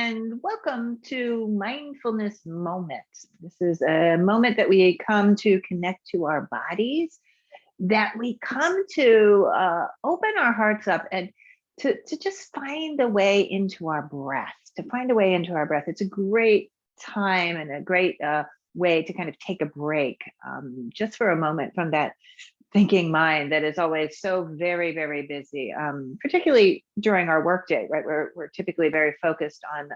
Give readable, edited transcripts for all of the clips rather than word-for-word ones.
and welcome to Mindfulness Moments. This is a moment that we come to connect to our bodies, that we come to open our hearts up and to just find a way into our breath, It's a great time and a great way to kind of take a break just for a moment from that thinking mind that is always so very, very busy, particularly during our workday, right? We're typically very focused on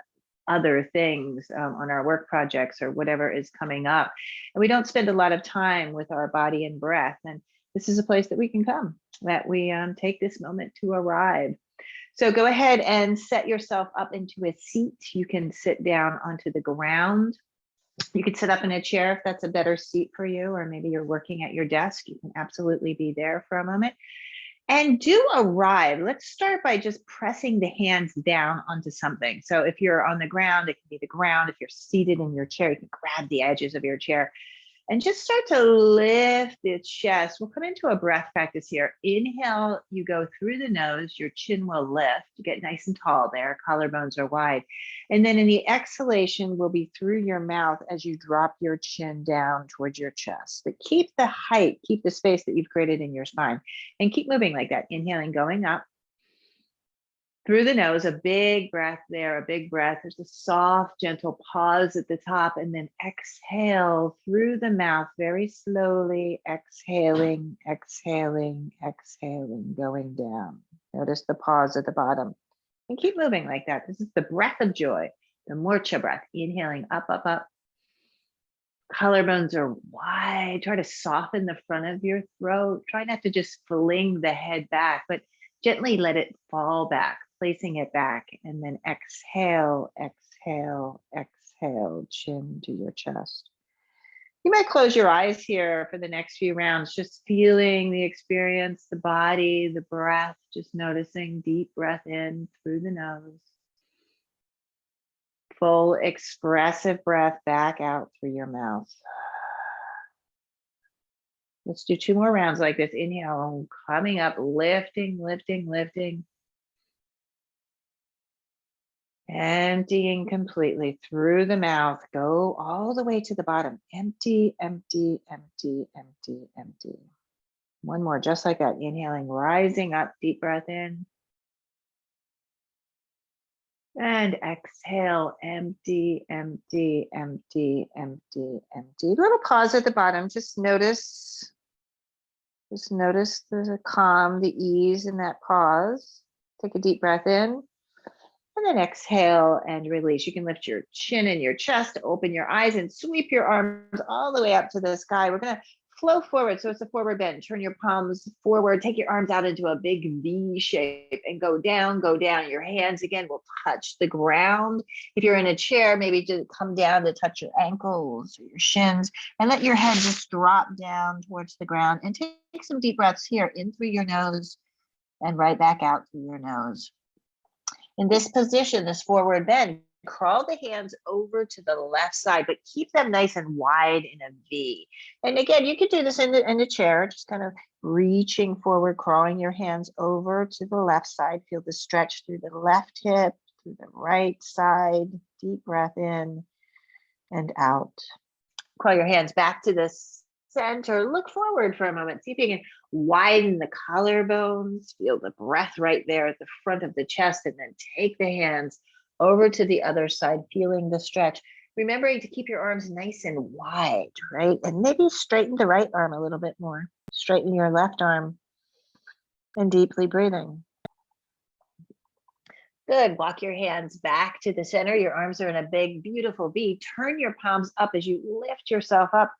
other things, on our work projects or whatever is coming up. And we don't spend a lot of time with our body and breath. And this is a place that we can come, that we take this moment to arrive. So go ahead and set yourself up into a seat. You can sit down onto the ground. You could sit up in a chair if that's a better seat for you, or maybe you're working at your desk. You can absolutely be there for a moment. And do arrive. Let's start by just pressing the hands down onto something. So if you're on the ground, it can be the ground. If you're seated in your chair, you can grab the edges of your chair and just start to lift the chest. We'll come into a breath practice here. Inhale, you go through the nose, your chin will lift. You get nice and tall there, collarbones are wide. And then in the exhalation will be through your mouth as you drop your chin down towards your chest. But keep the height, keep the space that you've created in your spine, and keep moving like that. Inhaling, going up. Through the nose, a big breath there, a big breath. There's a soft, gentle pause at the top, and then exhale through the mouth very slowly, exhaling, exhaling, exhaling, going down. Notice the pause at the bottom. And keep moving like that. This is the breath of joy, the Murcha breath. Inhaling up, up, up. Collarbones are wide. Try to soften the front of your throat. Try not to just fling the head back, but gently let it fall back, placing it back, and then exhale, exhale, exhale, chin to your chest. You might close your eyes here for the next few rounds, just feeling the experience, the body, the breath, just noticing deep breath in through the nose. Full expressive breath back out through your mouth. Let's do 2 more rounds like this. Inhale, coming up, lifting, lifting, lifting. Emptying completely through the mouth. Go all the way to the bottom. Empty, empty, empty, empty, empty. One more, just like that. Inhaling, rising up, deep breath in. And exhale, empty, empty, empty, empty, empty. Little pause at the bottom. Just notice the calm, the ease in that pause. Take a deep breath in. And then exhale and release. You can lift your chin and your chest, open your eyes, and sweep your arms all the way up to the sky. We're going to flow forward. So it's a forward bend. Turn your palms forward. Take your arms out into a big V shape and go down, go down. Your hands, again, will touch the ground. If you're in a chair, maybe just come down to touch your ankles or your shins, and let your head just drop down towards the ground. And take some deep breaths here, in through your nose and right back out through your nose. In this position, this forward bend, crawl the hands over to the left side, but keep them nice and wide in a V. And again, you could do this in the chair, just kind of reaching forward, crawling your hands over to the left side. Feel the stretch through the left hip, through the right side. Deep breath in and out. Crawl your hands back to the center. Look forward for a moment. See if you can widen the collarbones. Feel the breath right there at the front of the chest, and then take the hands over to the other side, feeling the stretch. Remembering to keep your arms nice and wide, right? And maybe straighten the right arm a little bit more. Straighten your left arm and deeply breathing. Good. Walk your hands back to the center. Your arms are in a big, beautiful V. Turn your palms up as you lift yourself up.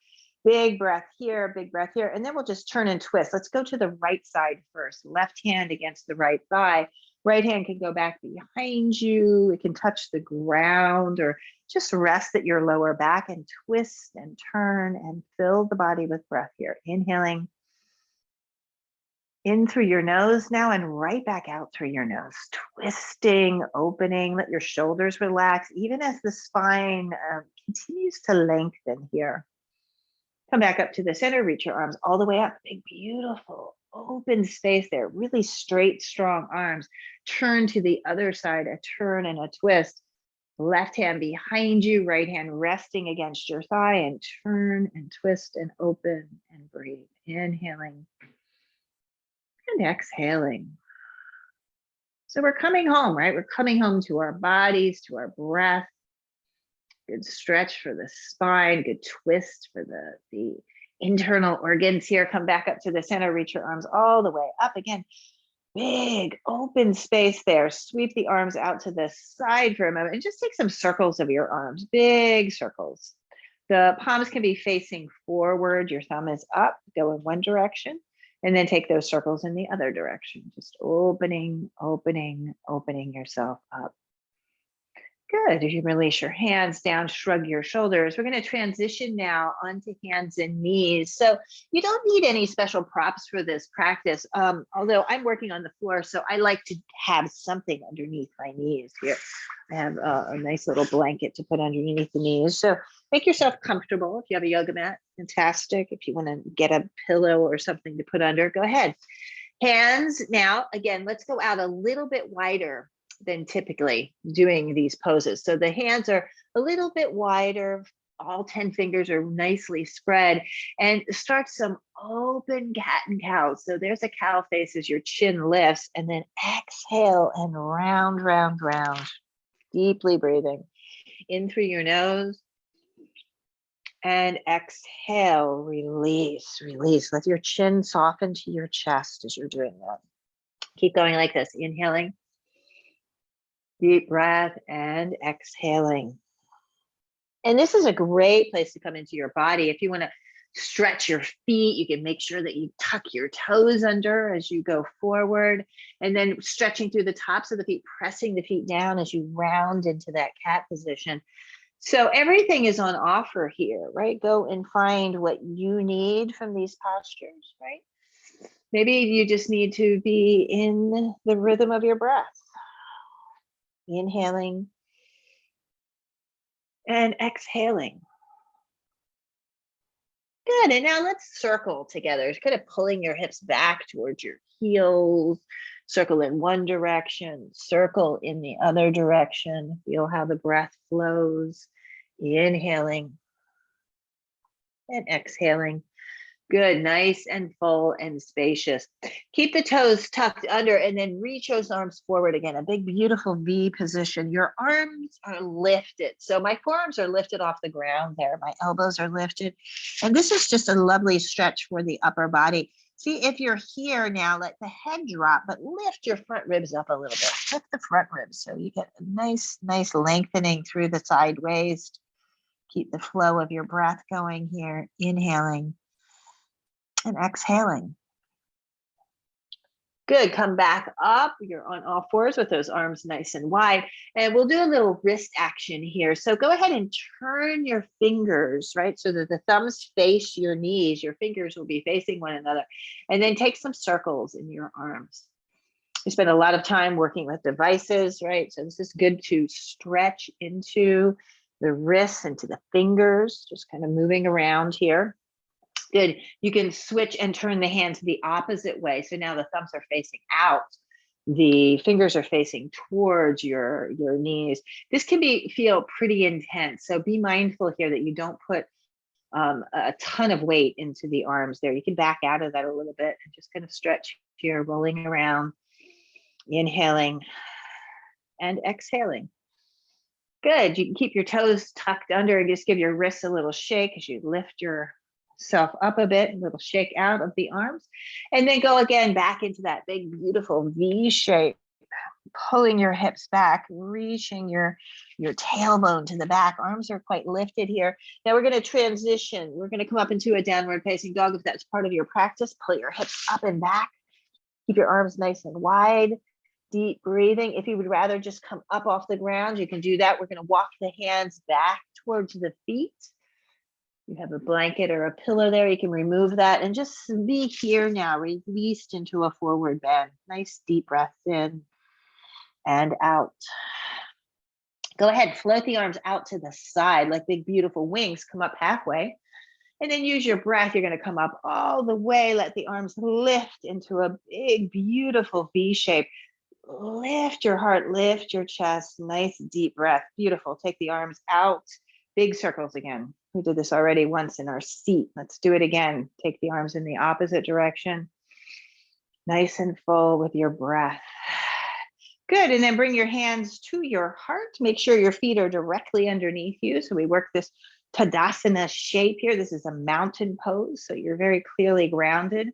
Big breath here, big breath here. And then we'll just turn and twist. Let's go to the right side first. Left hand against the right thigh. Right hand can go back behind you. It can touch the ground, or just rest at your lower back and twist and turn and fill the body with breath here. Inhaling in through your nose now and right back out through your nose. Twisting, opening, let your shoulders relax, even as the spine continues to lengthen here. Come back up to the center, reach your arms all the way up. Big, beautiful, open space there. Really straight, strong arms. Turn to the other side, a turn and a twist. Left hand behind you, right hand resting against your thigh, and turn and twist and open and breathe. Inhaling and exhaling. So we're coming home, right? We're coming home to our bodies, to our breath. Good stretch for the spine, good twist for the internal organs here. Come back up to the center, reach your arms all the way up again. Big open space there. Sweep the arms out to the side for a moment and just take some circles of your arms, big circles. The palms can be facing forward. Your thumb is up, go in one direction, and then take those circles in the other direction. Just opening, opening, opening yourself up. Good. You release your hands down, shrug your shoulders. We're going to transition now onto hands and knees. So you don't need any special props for this practice, although I'm working on the floor, so I like to have something underneath my knees here. I have a nice little blanket to put underneath the knees. So make yourself comfortable. If you have a yoga mat, fantastic. If you want to get a pillow or something to put under, go ahead. Hands now, again, let's go out a little bit wider than typically doing these poses. So the hands are a little bit wider, all 10 fingers are nicely spread, and start some open cat and cow. So there's a cow face as your chin lifts, and then exhale and round, round, round. Deeply breathing in through your nose and exhale, release, release. Let your chin soften to your chest as you're doing that. Keep going like this, inhaling. Deep breath and exhaling. And this is a great place to come into your body. If you want to stretch your feet, you can make sure that you tuck your toes under as you go forward, and then stretching through the tops of the feet, pressing the feet down as you round into that cat position. So everything is on offer here, right? Go and find what you need from these postures, right? Maybe you just need to be in the rhythm of your breath. Inhaling and exhaling. Good. And now let's circle together. Kind of pulling your hips back towards your heels. Circle in one direction, circle in the other direction. Feel how the breath flows. Inhaling and exhaling. Good, nice and full and spacious. Keep the toes tucked under and then reach those arms forward again. A big, beautiful V position. Your arms are lifted. So my forearms are lifted off the ground there. My elbows are lifted. And this is just a lovely stretch for the upper body. See, if you're here now, let the head drop, but lift your front ribs up a little bit. Lift the front ribs so you get a nice, nice lengthening through the side waist. Keep the flow of your breath going here. Inhaling and exhaling. Good, come back up. You're on all fours with those arms nice and wide. And we'll do a little wrist action here. So go ahead and turn your fingers, right? So that the thumbs face your knees. Your fingers will be facing one another. And then take some circles in your arms. We spend a lot of time working with devices, right? So this is good to stretch into the wrists, into the fingers, just kind of moving around here. Good. You can switch and turn the hands the opposite way. So now the thumbs are facing out. The fingers are facing towards your knees. This can feel pretty intense. So be mindful here that you don't put a ton of weight into the arms there. You can back out of that a little bit and just kind of stretch here, rolling around, inhaling and exhaling. Good. You can keep your toes tucked under and just give your wrists a little shake as you lift yourself up a bit, a little shake out of the arms, and then go again back into that big, beautiful V shape, pulling your hips back, reaching your tailbone to the back. Arms are quite lifted here. Now we're going to transition. We're going to come up into a downward facing dog. If that's part of your practice, pull your hips up and back. Keep your arms nice and wide. Deep breathing. If you would rather just come up off the ground, you can do that. We're going to walk the hands back towards the feet. You have a blanket or a pillow there, you can remove that and just be here now, released into a forward bend. Nice deep breath in and out. Go ahead, float the arms out to the side like big, beautiful wings. Come up halfway. And then use your breath. You're going to come up all the way. Let the arms lift into a big, beautiful V shape. lift your heart, lift your chest. Nice deep breath. Beautiful. Take the arms out. Big circles again. We did this already once in our seat. Let's do it again. Take the arms in the opposite direction. Nice and full with your breath. Good. And then bring your hands to your heart. Make sure your feet are directly underneath you. So we work this Tadasana shape here. This is a mountain pose. So you're very clearly grounded.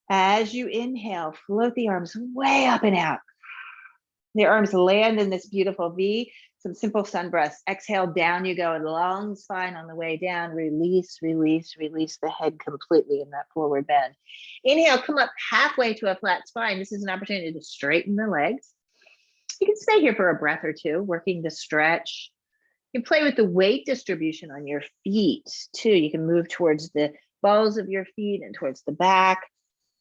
As you inhale, float the arms way up and out. The arms land in this beautiful V. Some simple sun breaths. Exhale, down you go. Long spine on the way down. Release, release, release the head completely in that forward bend. Inhale, come up halfway to a flat spine. This is an opportunity to straighten the legs. You can stay here for a breath or two, working the stretch. You can play with the weight distribution on your feet too. You can move towards the balls of your feet and towards the back.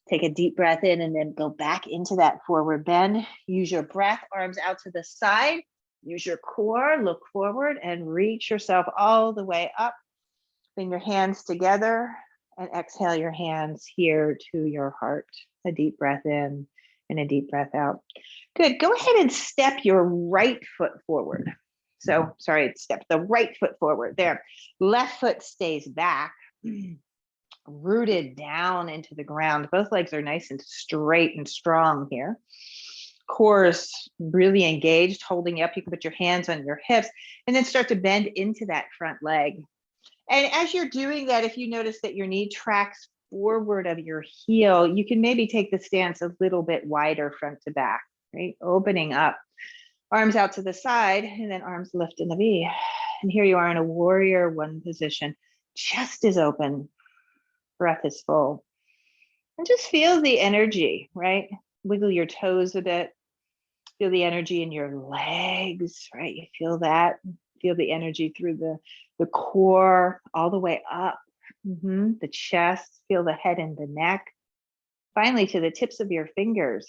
Take a deep breath in and then go back into that forward bend. Use your breath, arms out to the side. Use your core, look forward and reach yourself all the way up. Bring your hands together and exhale your hands here to your heart. A deep breath in and a deep breath out. Good. Go ahead and step your right foot forward. So, step the right foot forward. There. Left foot stays back. Rooted down into the ground. Both legs are nice and straight and strong here. Core is really engaged, holding you up. You can put your hands on your hips and then start to bend into that front leg. And as you're doing that, if you notice that your knee tracks forward of your heel, you can maybe take the stance a little bit wider front to back, right? Opening up. Arms out to the side and then arms lift in the V. And here you are in a warrior one position. Chest is open. Breath is full. And just feel the energy, right? Wiggle your toes a bit. Feel the energy in your legs, right? You feel that. Feel the energy through the core all the way up. The chest. Feel the head and the neck. Finally, to the tips of your fingers.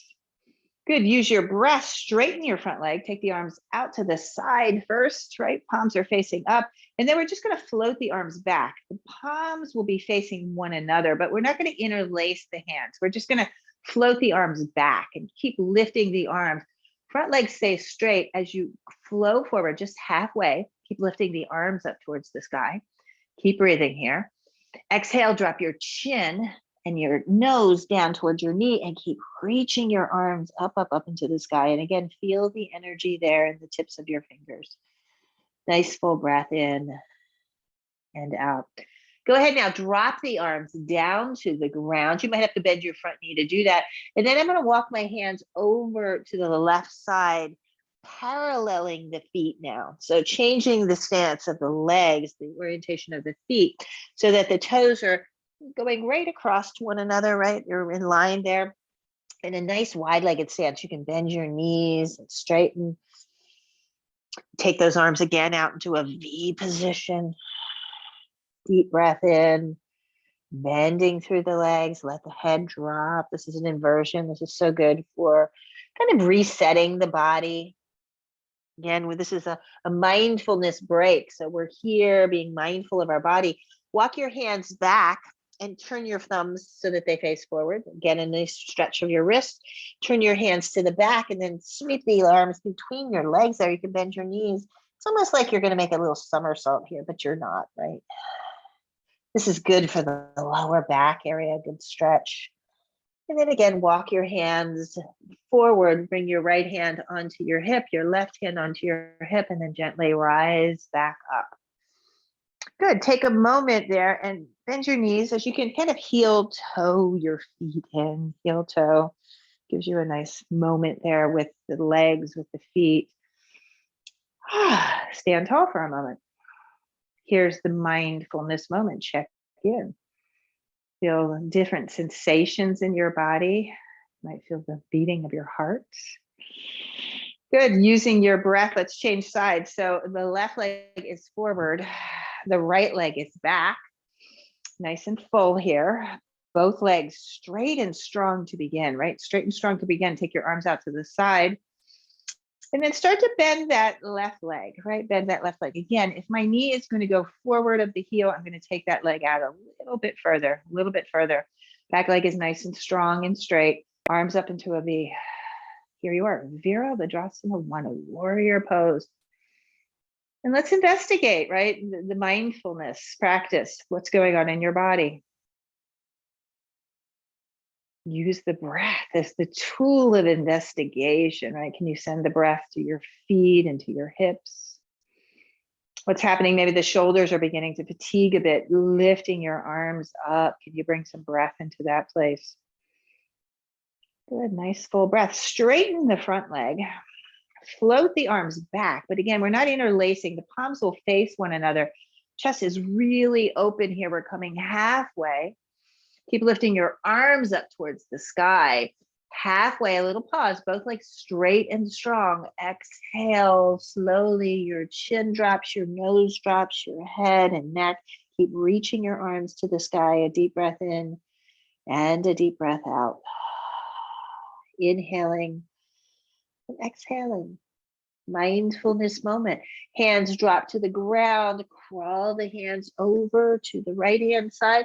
Good. Use your breath. Straighten your front leg. Take the arms out to the side first, right? Palms are facing up. And then we're just going to float the arms back. The palms will be facing one another, but we're not going to interlace the hands. We're just going to float the arms back and keep lifting the arms. Front leg stays straight as you flow forward, just halfway. Keep lifting the arms up towards the sky. Keep breathing here. Exhale, drop your chin and your nose down towards your knee and keep reaching your arms up into the sky. And again, feel the energy there in the tips of your fingers. Nice full breath in and out. Go ahead now, drop the arms down to the ground. You might have to bend your front knee to do that. And then I'm gonna walk my hands over to the left side, paralleling the feet now. So changing the stance of the legs, the orientation of the feet, so that the toes are going right across to one another, right? You're in line there. In a nice wide-legged stance, you can bend your knees and straighten. Take those arms again out into a V position. Deep breath in, bending through the legs, let the head drop. This is an inversion. This is so good for kind of resetting the body. Again, this is a mindfulness break. So we're here being mindful of our body. Walk your hands back and turn your thumbs so that they face forward. Again, a nice stretch of your wrist. Turn your hands to the back and then sweep the arms between your legs there. You can bend your knees. It's almost like you're going to make a little somersault here, but you're not, right? This is good for the lower back area, good stretch. And then again, walk your hands forward, bring your right hand onto your hip, your left hand onto your hip, and then gently rise back up. Good, take a moment there and bend your knees as you can kind of heel toe your feet in, heel toe. Gives you a nice moment there with the legs, with the feet. Stand tall for a moment. Here's the mindfulness moment, check in. Feel different sensations in your body. You might feel the beating of your heart. Good, using your breath, let's change sides. So the left leg is forward, the right leg is back. Nice and full here. Both legs straight and strong to begin, right? Straight and strong to begin. Take your arms out to the side. And then start to bend that left leg, right? Bend that left leg. Again, if my knee is going to go forward of the heel, I'm going to take that leg out a little bit further, a little bit further. Back leg is nice and strong and straight. Arms up into a V. Here you are, Virabhadrasana 1, a warrior pose. And let's investigate, right? The mindfulness practice, what's going on in your body. Use the breath as the tool of investigation, right? Can you send the breath to your feet and to your hips? What's happening? Maybe the shoulders are beginning to fatigue a bit, lifting your arms up. Can you bring some breath into that place? Good, nice full breath. Straighten the front leg. Float the arms back. But again, we're not interlacing. The palms will face one another. Chest is really open here. We're coming halfway. Keep lifting your arms up towards the sky. Halfway, a little pause, both legs straight and strong. Exhale slowly. Your chin drops, your nose drops, your head and neck. Keep reaching your arms to the sky. A deep breath in and a deep breath out. Inhaling and exhaling. Mindfulness moment. Hands drop to the ground. Crawl the hands over to the right hand side.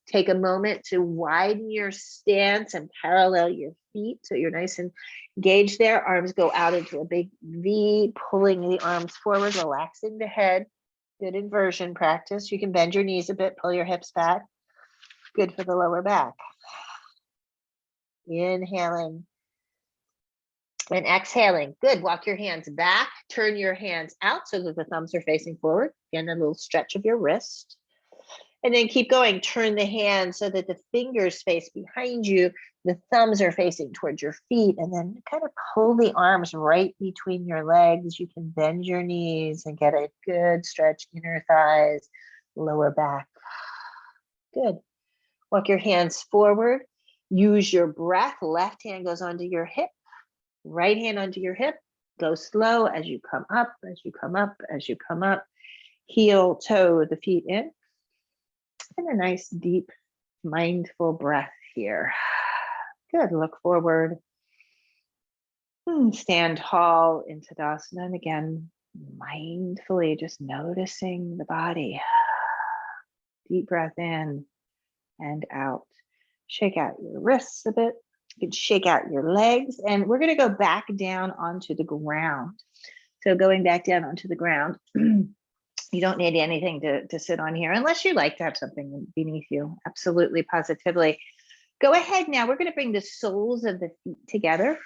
Take a moment to widen your stance and parallel your feet so you're nice and engaged there. Arms go out into a big V, pulling the arms forward, relaxing the head. Good inversion practice. You can bend your knees a bit, pull your hips back. Good for the lower back. Inhaling and exhaling. Good. Walk your hands back. Turn your hands out so that the thumbs are facing forward. Again, a little stretch of your wrist. And then keep going. Turn the hands so that the fingers face behind you. The thumbs are facing towards your feet. And then kind of pull the arms right between your legs. You can bend your knees and get a good stretch, inner thighs, lower back. Good. Walk your hands forward. Use your breath. Left hand goes onto your hip. Right hand onto your hip. Go slow as you come up, as you come up, as you come up. Heel, toe, the feet in. And a nice, deep, mindful breath here. Good. Look forward. Stand tall in Tadasana. And again, mindfully just noticing the body. Deep breath in and out. Shake out your wrists a bit. You can shake out your legs. And we're going to go back down onto the ground. So going back down onto the ground. You don't need anything to sit on here unless you like to have something beneath you. Absolutely, positively. Go ahead now. We're going to bring the soles of the feet together.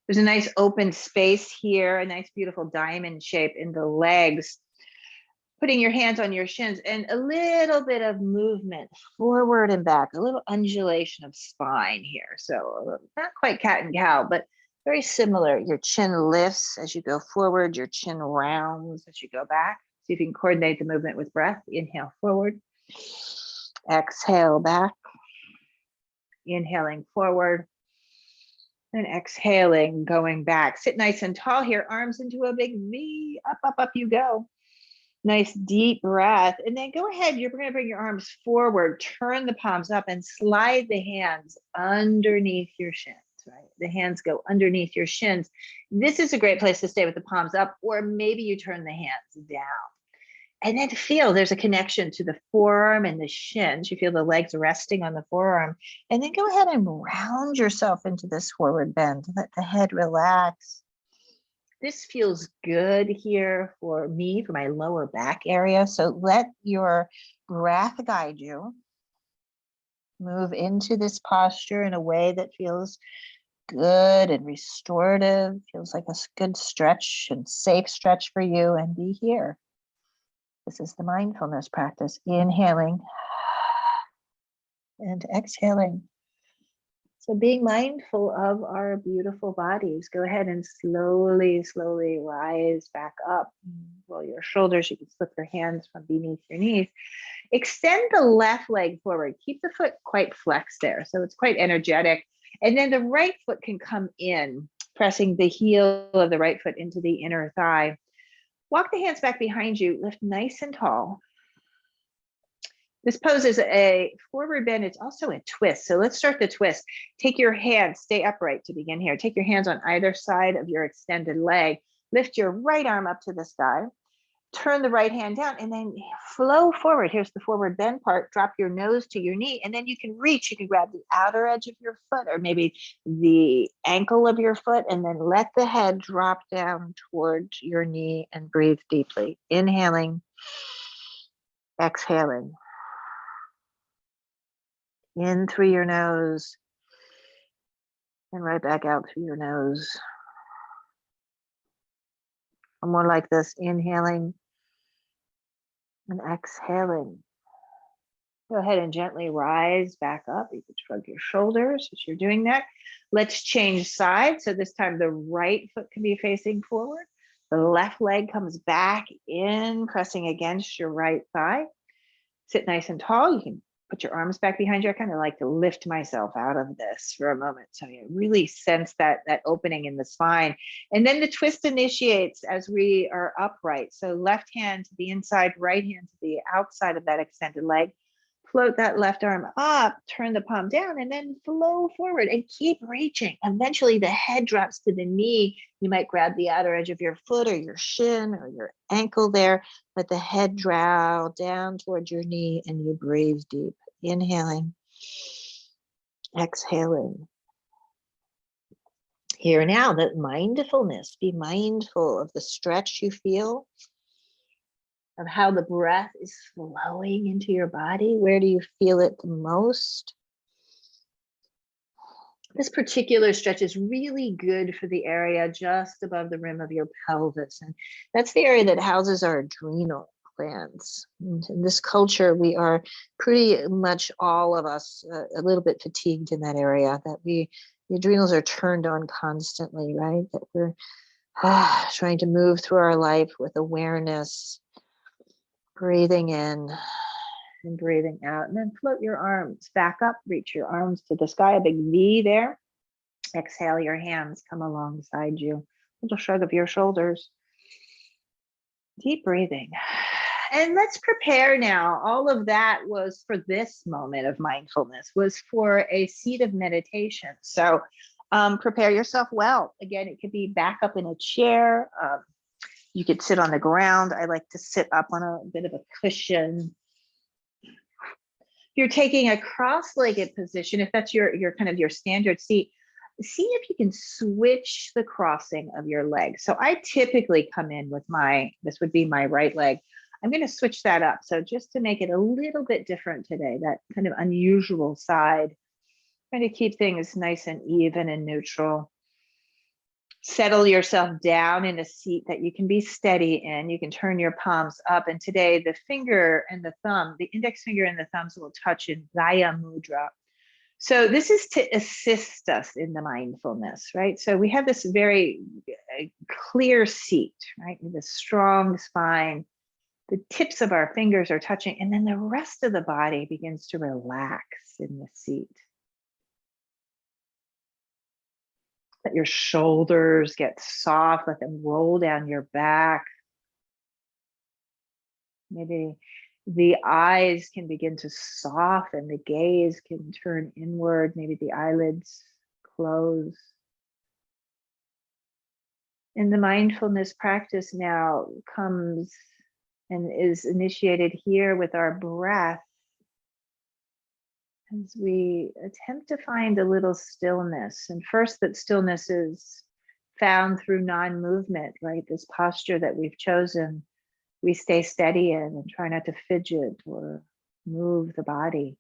There's a nice open space here, a nice beautiful diamond shape in the legs. Putting your hands on your shins and a little bit of movement forward and back, a little undulation of spine here. So not quite cat and cow, but very similar. Your chin lifts as you go forward, your chin rounds as you go back. See if you can coordinate the movement with breath. Inhale forward, exhale back, inhaling forward, and exhaling, going back. Sit nice and tall here, arms into a big V, up, up, up you go. Nice deep breath. And then go ahead, you're going to bring your arms forward, turn the palms up and slide the hands underneath your shins. Right? The hands go underneath your shins. This is a great place to stay with the palms up, or maybe you turn the hands down. And then feel there's a connection to the forearm and the shins. You feel the legs resting on the forearm. And then go ahead and round yourself into this forward bend. Let the head relax. This feels good here for me, for my lower back area. So let your breath guide you. Move into this posture in a way that feels good and restorative, feels like a good stretch and safe stretch for you, and be here. This is the mindfulness practice. Inhaling and exhaling. So being mindful of our beautiful bodies. Go ahead and slowly, slowly rise back up. Roll your shoulders. You can slip your hands from beneath your knees. Extend the left leg forward. Keep the foot quite flexed there. So it's quite energetic. And then the right foot can come in, pressing the heel of the right foot into the inner thigh. Walk the hands back behind you. Lift nice and tall. This pose is a forward bend. It's also a twist. So let's start the twist. Take your hands, stay upright to begin here. Take your hands on either side of your extended leg. Lift your right arm up to the sky. turn the right hand down and then flow forward. Here's the forward bend part. Drop your nose to your knee, and then you can reach. You can grab the outer edge of your foot or maybe the ankle of your foot, and then let the head drop down towards your knee and breathe deeply. Inhaling, exhaling. In through your nose and right back out through your nose. One more like this, inhaling and exhaling. Go ahead and gently rise back up. You can shrug your shoulders as you're doing that. Let's change sides. So this time the right foot can be facing forward. The left leg comes back in, pressing against your right thigh. Sit nice and tall. You can put your arms back behind you. I kind of like to lift myself out of this for a moment. So you really sense that opening in the spine. And then the twist initiates as we are upright. So left hand to the inside, right hand to the outside of that extended leg. Float that left arm up, turn the palm down, and then flow forward and keep reaching. Eventually the head drops to the knee. You might grab the outer edge of your foot or your shin or your ankle there. Let the head draw down towards your knee and you breathe deep. Inhaling, exhaling. Here now, that mindfulness. Be mindful of the stretch you feel, of how the breath is flowing into your body. Where do you feel it the most? This particular stretch is really good for the area just above the rim of your pelvis. And that's the area that houses our adrenal glands. And in this culture, we are pretty much all of us a little bit fatigued in that area, that the adrenals are turned on constantly, right? That we're trying to move through our life with awareness, breathing in and breathing out, and then float your arms back up, reach your arms to the sky, a big V there. Exhale, your hands come alongside you. A little shrug of your shoulders. Deep breathing. And let's prepare now. All of that was for this moment of mindfulness, was for a seat of meditation. So prepare yourself well. Again, it could be back up in a chair. You could sit on the ground. I like to sit up on a bit of a cushion. You're taking a cross-legged position. If that's your kind of your standard seat, see if you can switch the crossing of your legs. So I typically come in with this would be my right leg. I'm going to switch that up. So just to make it a little bit different today, that kind of unusual side, trying to keep things nice and even and neutral. Settle yourself down in a seat that you can be steady in. You can turn your palms up. And today the finger and the thumb, the index finger and the thumbs will touch in Gaya Mudra. So this is to assist us in the mindfulness, right? So we have this very clear seat, right? With a strong spine. The tips of our fingers are touching, and then the rest of the body begins to relax in the seat. Let your shoulders get soft, let them roll down your back. Maybe the eyes can begin to soften, the gaze can turn inward, maybe the eyelids close. And the mindfulness practice now comes and is initiated here with our breath, as we attempt to find a little stillness. And first, that stillness is found through non-movement, right? This posture that we've chosen, we stay steady in and try not to fidget or move the body.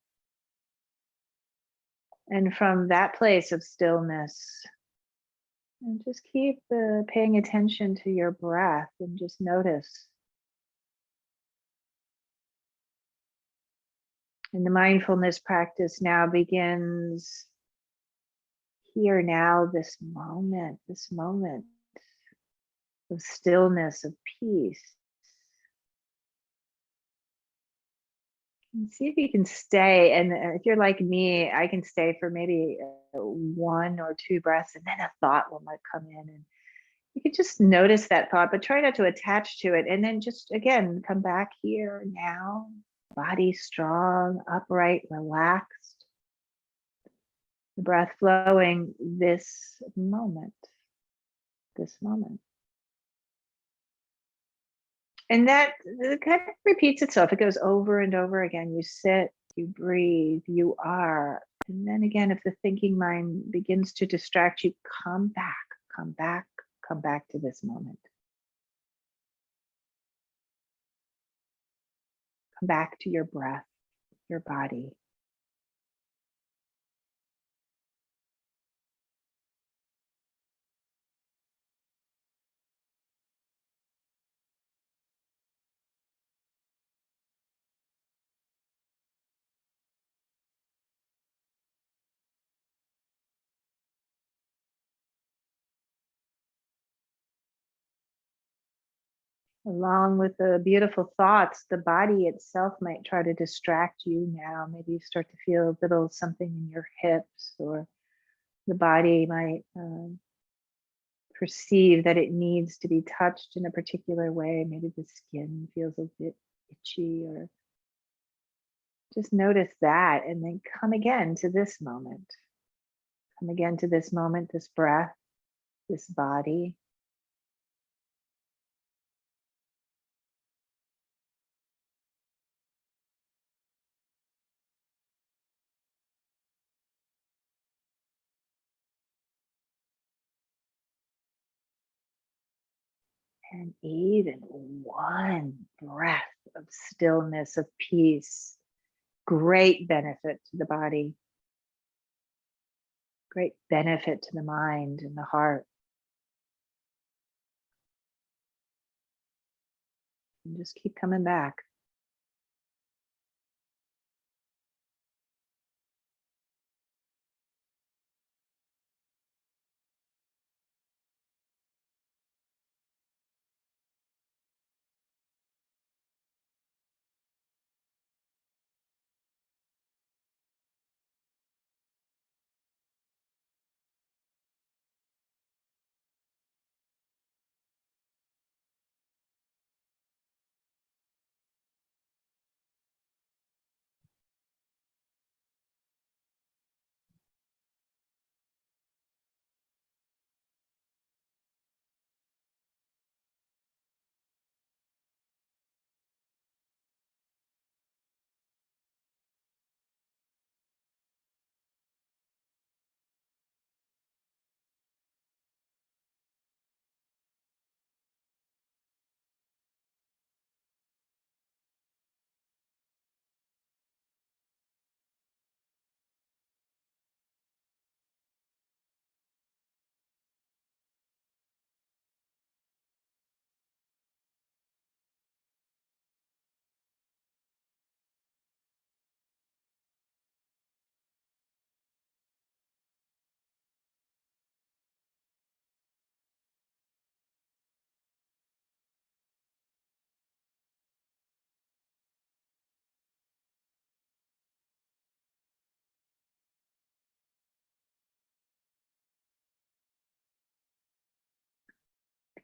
And from that place of stillness, and just keep paying attention to your breath and just notice. And the mindfulness practice now begins here now, this moment of stillness, of peace. And see if you can stay. And if you're like me, I can stay for maybe 1 or 2 breaths, and then a thought will might come in. And you can just notice that thought, but try not to attach to it. And then just, again, come back here now. Body strong, upright, relaxed. The breath flowing this moment. And that it kind of repeats itself. It goes over and over again. You sit, you breathe, you are. And then again, if the thinking mind begins to distract you, come back, come back, come back to this moment. Come back to your breath, your body. Along with the beautiful thoughts, the body itself might try to distract you now. Maybe you start to feel a little something in your hips, or the body might perceive that it needs to be touched in a particular way. Maybe the skin feels a bit itchy, or just notice that and then come again to this moment. Come again to this moment, this breath, this body. And even one breath of stillness, of peace, great benefit to the body, great benefit to the mind and the heart. And just keep coming back.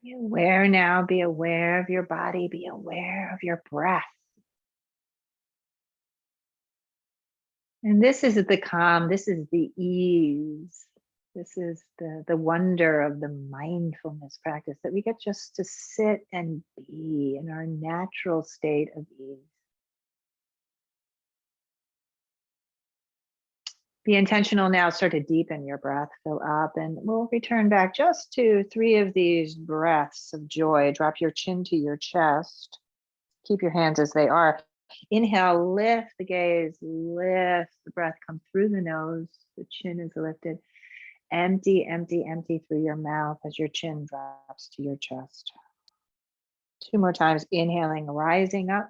Be aware now, be aware of your body, be aware of your breath. And this is the calm, this is the ease. This is the wonder of the mindfulness practice, that we get just to sit and be in our natural state of ease. Be intentional now, start to deepen your breath, fill up, and we'll return back just to 3 of these breaths of joy. Drop your chin to your chest. Keep your hands as they are. Inhale, lift the gaze, lift the breath, come through the nose. The chin is lifted. Empty, empty, empty through your mouth as your chin drops to your chest. 2 more times, inhaling, rising up.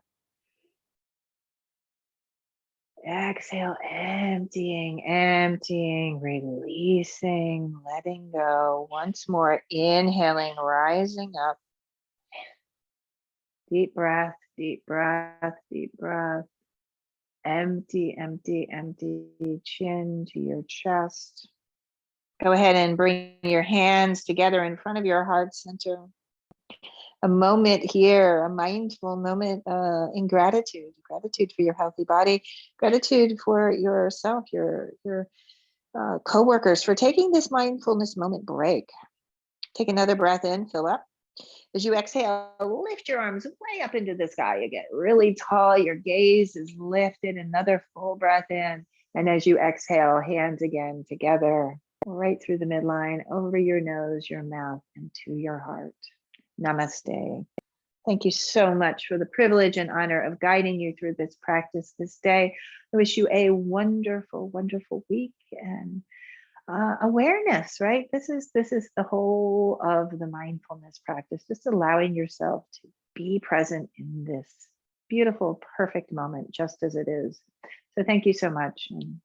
Exhale, emptying, emptying, releasing, letting go. Once more, inhaling, rising up. Deep breath, deep breath, deep breath. Empty, empty, empty, chin to your chest. Go ahead and bring your hands together in front of your heart center. A moment here, a mindful moment in gratitude. Gratitude for your healthy body. Gratitude for yourself, your coworkers, for taking this mindfulness moment break. Take another breath in, fill up. As you exhale, lift your arms way up into the sky. You get really tall. Your gaze is lifted. Another full breath in. And as you exhale, hands again together, right through the midline, over your nose, your mouth, and to your heart. Namaste. Thank you so much for the privilege and honor of guiding you through this practice this day. I wish you a wonderful, wonderful week and awareness, right? This is the whole of the mindfulness practice, just allowing yourself to be present in this beautiful, perfect moment, just as it is. So thank you so much and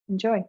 enjoy.